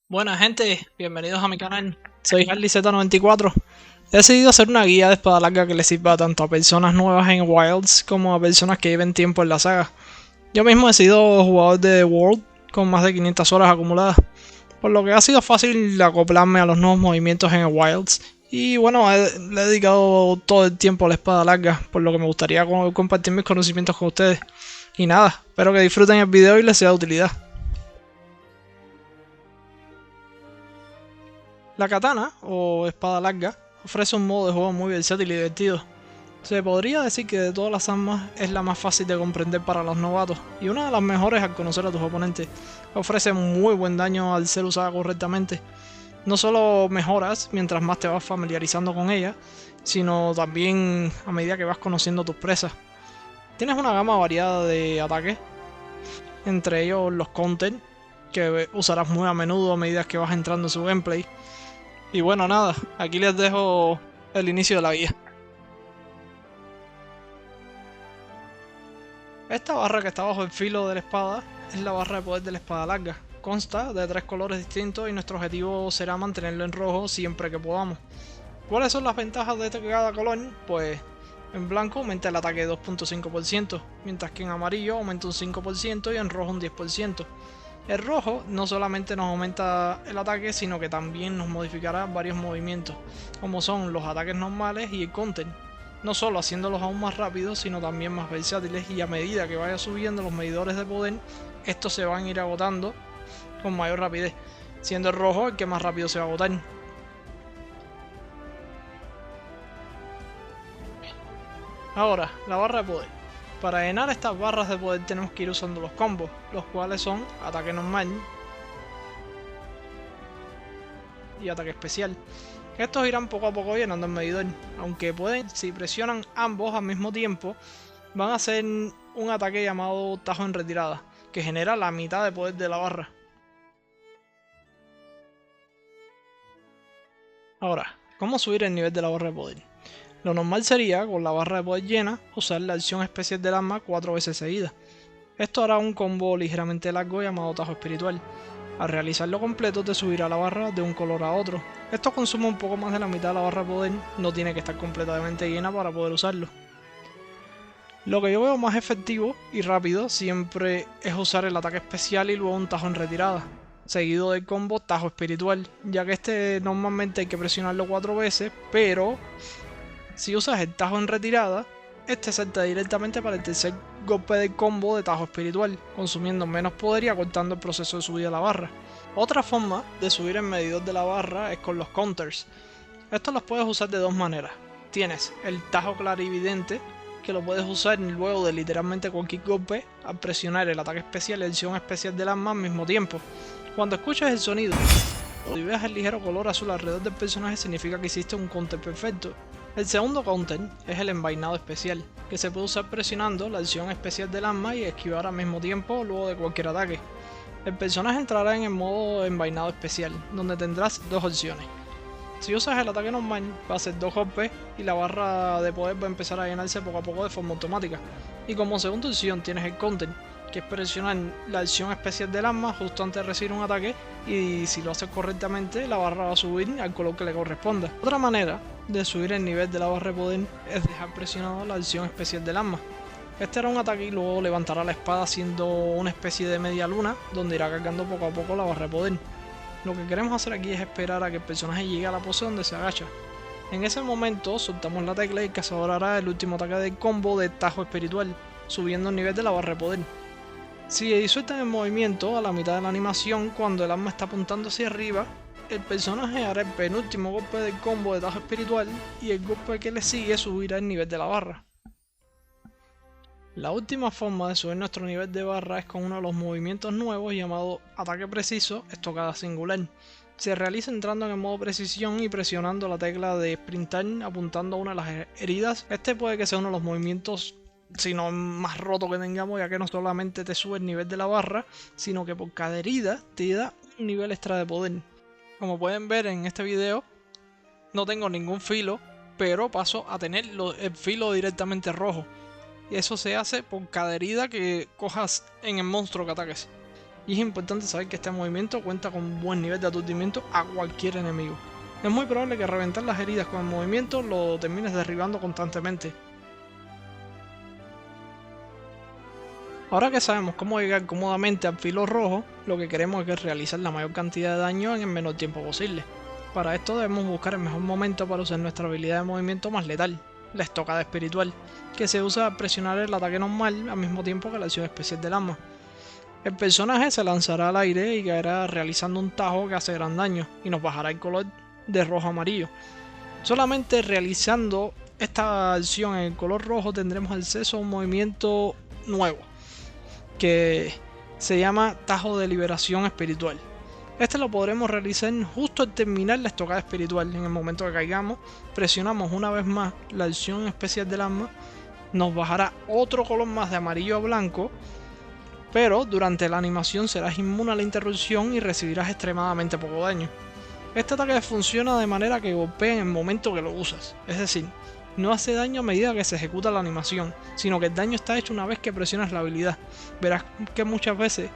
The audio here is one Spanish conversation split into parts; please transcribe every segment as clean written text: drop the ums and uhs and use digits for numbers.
Buena gente, bienvenidos a mi canal. Soy HarleyZ94. He decidido hacer una guía de espada larga que le sirva tanto a personas nuevas en Wilds como a personas que lleven tiempo en la saga. Yo mismo he sido jugador de World con más de 500 horas acumuladas, por lo que ha sido fácil acoplarme a los nuevos movimientos en Wilds. Y bueno, le he dedicado todo el tiempo a la espada larga, por lo que me gustaría compartir mis conocimientos con ustedes. Y nada, espero que disfruten el video y les sea de utilidad. La katana, o espada larga, ofrece un modo de juego muy versátil y divertido. Se podría decir que de todas las armas es la más fácil de comprender para los novatos, y una de las mejores al conocer a tus oponentes. Ofrece muy buen daño al ser usada correctamente. No solo mejoras mientras más te vas familiarizando con ella, sino también a medida que vas conociendo tus presas. Tienes una gama variada de ataques, entre ellos los counter, que usarás muy a menudo a medida que vas entrando en su gameplay. Y bueno, nada, aquí les dejo el inicio de la guía. Esta barra que está bajo el filo de la espada es la barra de poder de la espada larga. Consta de 3 colores distintos y nuestro objetivo será mantenerlo en rojo siempre que podamos. ¿Cuáles son las ventajas de cada color? Pues en blanco aumenta el ataque 2.5%, mientras que en amarillo aumenta un 5% y en rojo un 10%. El rojo no solamente nos aumenta el ataque, sino que también nos modificará varios movimientos, como son los ataques normales y el counter, no solo haciéndolos aún más rápidos, sino también más versátiles, y a medida que vaya subiendo los medidores de poder, estos se van a ir agotando con mayor rapidez, siendo el rojo el que más rápido se va a agotar. Ahora, la barra de poder. Para llenar estas barras de poder tenemos que ir usando los combos, los cuales son ataque normal y ataque especial. Estos irán poco a poco llenando el medidor, aunque pueden, si presionan ambos al mismo tiempo, van a hacer un ataque llamado tajo en retirada, que genera la mitad de poder de la barra. Ahora, ¿cómo subir el nivel de la barra de poder? Lo normal sería, con la barra de poder llena, usar la acción especial del arma 4 veces seguidas. Esto hará un combo ligeramente largo llamado tajo espiritual. Al realizarlo completo te subirá la barra de un color a otro. Esto consume un poco más de la mitad de la barra de poder, no tiene que estar completamente llena para poder usarlo. Lo que yo veo más efectivo y rápido siempre es usar el ataque especial y luego un tajo en retirada, seguido del combo tajo espiritual, ya que este normalmente hay que presionarlo 4 veces, pero si usas el tajo en retirada, este salta directamente para el tercer golpe del combo de tajo espiritual, consumiendo menos poder y acortando el proceso de subida de la barra. Otra forma de subir el medidor de la barra es con los counters. Estos los puedes usar de dos maneras. Tienes el tajo clarividente, que lo puedes usar luego de literalmente cualquier golpe al presionar el ataque especial y la acción especial del arma al mismo tiempo. Cuando escuches el sonido y veas el ligero color azul alrededor del personaje, significa que hiciste un counter perfecto. El segundo counter es el envainado especial, que se puede usar presionando la acción especial del arma y esquivar al mismo tiempo luego de cualquier ataque. El personaje entrará en el modo envainado especial, donde tendrás dos opciones. Si usas el ataque normal, va a ser 2 golpes y la barra de poder va a empezar a llenarse poco a poco de forma automática. Y como segunda opción tienes el counter, que es presionar la acción especial del arma justo antes de recibir un ataque, y si lo haces correctamente la barra va a subir al color que le corresponda. Otra manera de subir el nivel de la barra de poder es dejar presionado la acción especial del arma. Este hará un ataque y luego levantará la espada haciendo una especie de media luna, donde irá cargando poco a poco la barra de poder. Lo que queremos hacer aquí es esperar a que el personaje llegue a la pose donde se agacha. En ese momento soltamos la tecla y el cazador hará el último ataque del combo de tajo espiritual, subiendo el nivel de la barra de poder. Si sueltan el movimiento a la mitad de la animación, cuando el arma está apuntando hacia arriba, el personaje hará el penúltimo golpe del combo de tajo espiritual y el golpe que le sigue subirá el nivel de la barra. La última forma de subir nuestro nivel de barra es con uno de los movimientos nuevos llamado ataque preciso, estocada singular. Se realiza entrando en el modo precisión y presionando la tecla de sprintar apuntando a una de las heridas. Este puede que sea uno de los movimientos, si no más roto que tengamos, ya que no solamente te sube el nivel de la barra, sino que por cada herida te da un nivel extra de poder. Como pueden ver en este video, no tengo ningún filo, pero paso a tener el filo directamente rojo. Y eso se hace por cada herida que cojas en el monstruo que ataques. y es importante saber que este movimiento cuenta con un buen nivel de aturdimiento a cualquier enemigo. Es muy probable que reventar las heridas con el movimiento lo termines derribando constantemente. Ahora que sabemos cómo llegar cómodamente al filo rojo, lo que queremos es realizar la mayor cantidad de daño en el menor tiempo posible. Para esto debemos buscar el mejor momento para usar nuestra habilidad de movimiento más letal, la estocada espiritual, que se usa al presionar el ataque normal al mismo tiempo que la acción especial del arma. El personaje se lanzará al aire y caerá realizando un tajo que hace gran daño y nos bajará el color de rojo a amarillo. Solamente realizando esta acción en el color rojo tendremos acceso a un movimiento nuevo que se llama tajo de liberación espiritual. Este lo podremos realizar justo al terminar la estocada espiritual. En el momento que caigamos, presionamos una vez más la acción especial del arma, nos bajará otro color más de amarillo a blanco, pero durante la animación serás inmune a la interrupción y recibirás extremadamente poco daño. Este ataque funciona de manera que golpea en el momento que lo usas, es decir, no hace daño a medida que se ejecuta la animación, sino que el daño está hecho una vez que presionas la habilidad. Verás que muchas veces,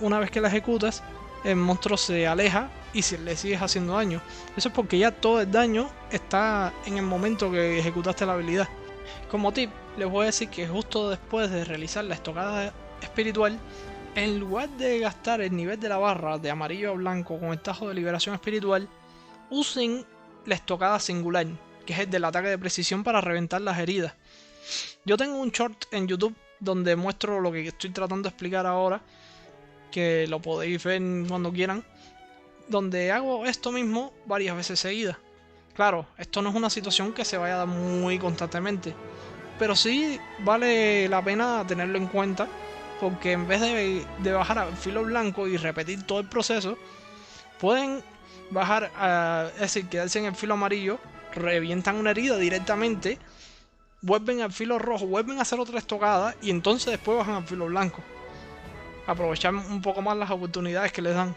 una vez que la ejecutas, el monstruo se aleja y si le sigues haciendo daño. Eso es porque ya todo el daño está en el momento que ejecutaste la habilidad. Como tip, les voy a decir que justo después de realizar la estocada espiritual, en lugar de gastar el nivel de la barra de amarillo a blanco con el tajo de liberación espiritual, usen la estocada singular, que es el del ataque de precisión para reventar las heridas. Yo tengo un short en YouTube donde muestro lo que estoy tratando de explicar ahora, que lo podéis ver cuando quieran, donde hago esto mismo varias veces seguidas. Claro, esto no es una situación que se vaya a dar muy constantemente, pero sí vale la pena tenerlo en cuenta, porque en vez de bajar al filo blanco y repetir todo el proceso, pueden bajar, es decir, quedarse en el filo amarillo, revientan una herida directamente, vuelven al filo rojo, vuelven a hacer otra estocada y entonces después bajan al filo blanco. Aprovechar un poco más las oportunidades que les dan.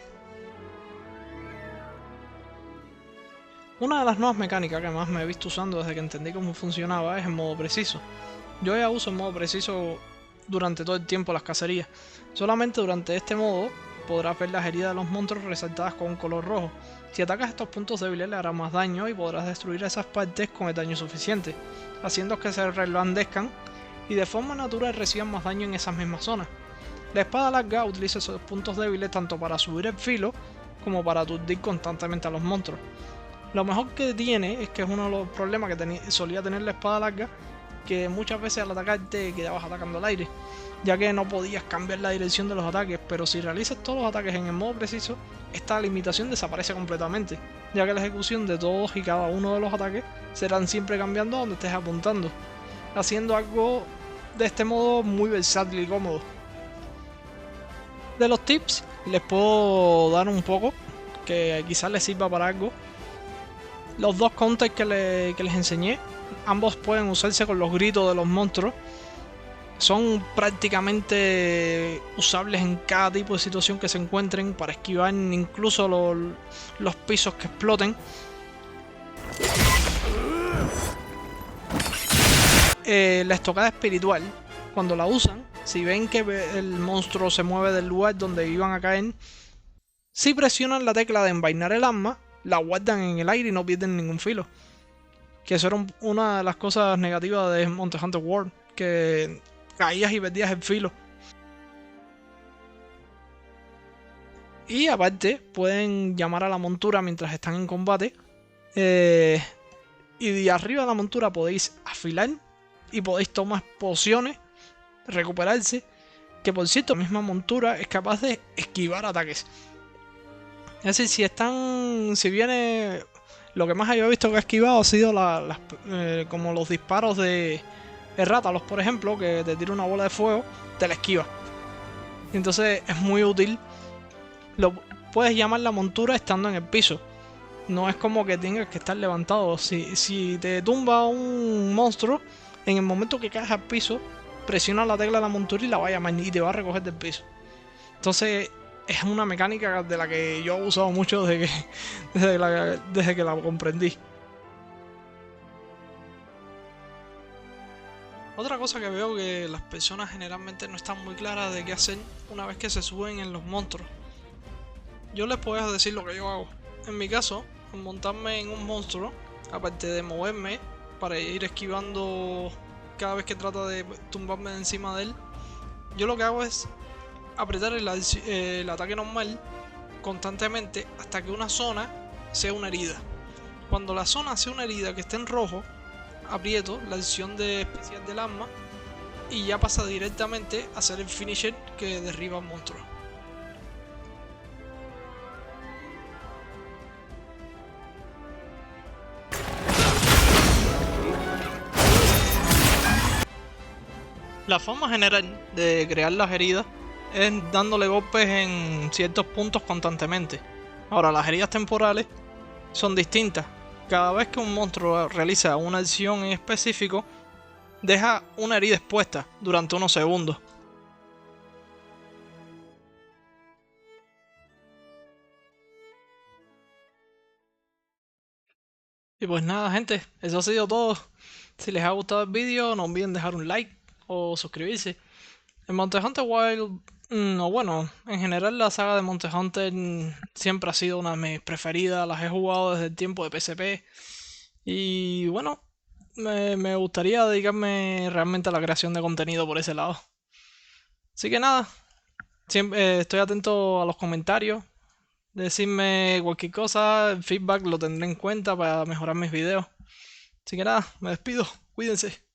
Una de las nuevas mecánicas que más me he visto usando desde que entendí cómo funcionaba es el modo preciso. Yo ya uso el modo preciso durante todo el tiempo las cacerías. Solamente durante este modo podrás ver las heridas de los monstruos resaltadas con un color rojo. Si atacas estos puntos débiles le hará más daño y podrás destruir esas partes con el daño suficiente, haciendo que se reblandezcan y de forma natural reciban más daño en esas mismas zonas. La espada larga utiliza esos puntos débiles tanto para subir el filo como para aturdir constantemente a los monstruos. Lo mejor que tiene es que es uno de los problemas que solía tener la espada larga, que muchas veces al atacar te quedabas atacando al aire, ya que no podías cambiar la dirección de los ataques, pero si realizas todos los ataques en el modo preciso, esta limitación desaparece completamente, ya que la ejecución de todos y cada uno de los ataques serán siempre cambiando a donde estés apuntando, haciendo algo de este modo muy versátil y cómodo. De los tips les puedo dar un poco, que quizás les sirva para algo. Los dos counters que les enseñé, ambos pueden usarse con los gritos de los monstruos. Son prácticamente usables en cada tipo de situación que se encuentren para esquivar incluso los pisos que exploten. La estocada espiritual, cuando la usan, si ven que el monstruo se mueve del lugar donde iban a caer, si presionan la tecla de envainar el arma, la guardan en el aire y no pierden ningún filo. Que eso era una de las cosas negativas de Monster Hunter World, que caías y perdías el filo. Y aparte, pueden llamar a la montura mientras están en combate. Y de arriba de la montura podéis afilar y podéis tomar pociones, recuperarse. Que por cierto, la misma montura es capaz de esquivar ataques. Es decir, si viene... Lo que más había visto que ha esquivado ha sido como los disparos de Rátalos, por ejemplo, que te tira una bola de fuego, te la esquiva. Entonces es muy útil. Puedes llamar la montura estando en el piso. No es como que tengas que estar levantado. Si te tumba un monstruo, en el momento que caes al piso, presiona la tecla de la montura y la va a llamar y te va a recoger del piso. Entonces es una mecánica de la que yo he usado mucho desde que la comprendí. Otra cosa que veo que las personas generalmente no están muy claras de qué hacer una vez que se suben en los monstruos. Yo les puedo decir lo que yo hago. En mi caso, al montarme en un monstruo, aparte de moverme para ir esquivando cada vez que trata de tumbarme de encima de él, yo lo que hago es apretar el ataque normal constantemente hasta que una zona sea una herida. Cuando la zona sea una herida que esté en rojo, aprieto la acción de especial del arma y ya pasa directamente a hacer el finisher que derriba al monstruo. La forma general de crear las heridas es dándole golpes en ciertos puntos constantemente. Ahora, las heridas temporales son distintas. Cada vez que un monstruo realiza una acción en específico, deja una herida expuesta durante unos segundos. Y pues nada, gente, eso ha sido todo. Si les ha gustado el vídeo, no olviden dejar un like o suscribirse. En Monster Hunter Wild, o bueno, en general la saga de Monster Hunter siempre ha sido una de mis preferidas. Las he jugado desde el tiempo de PSP. Y bueno, me gustaría dedicarme realmente a la creación de contenido por ese lado. Así que nada, siempre estoy atento a los comentarios. Decirme cualquier cosa, el feedback lo tendré en cuenta para mejorar mis videos. Así que nada, me despido, cuídense.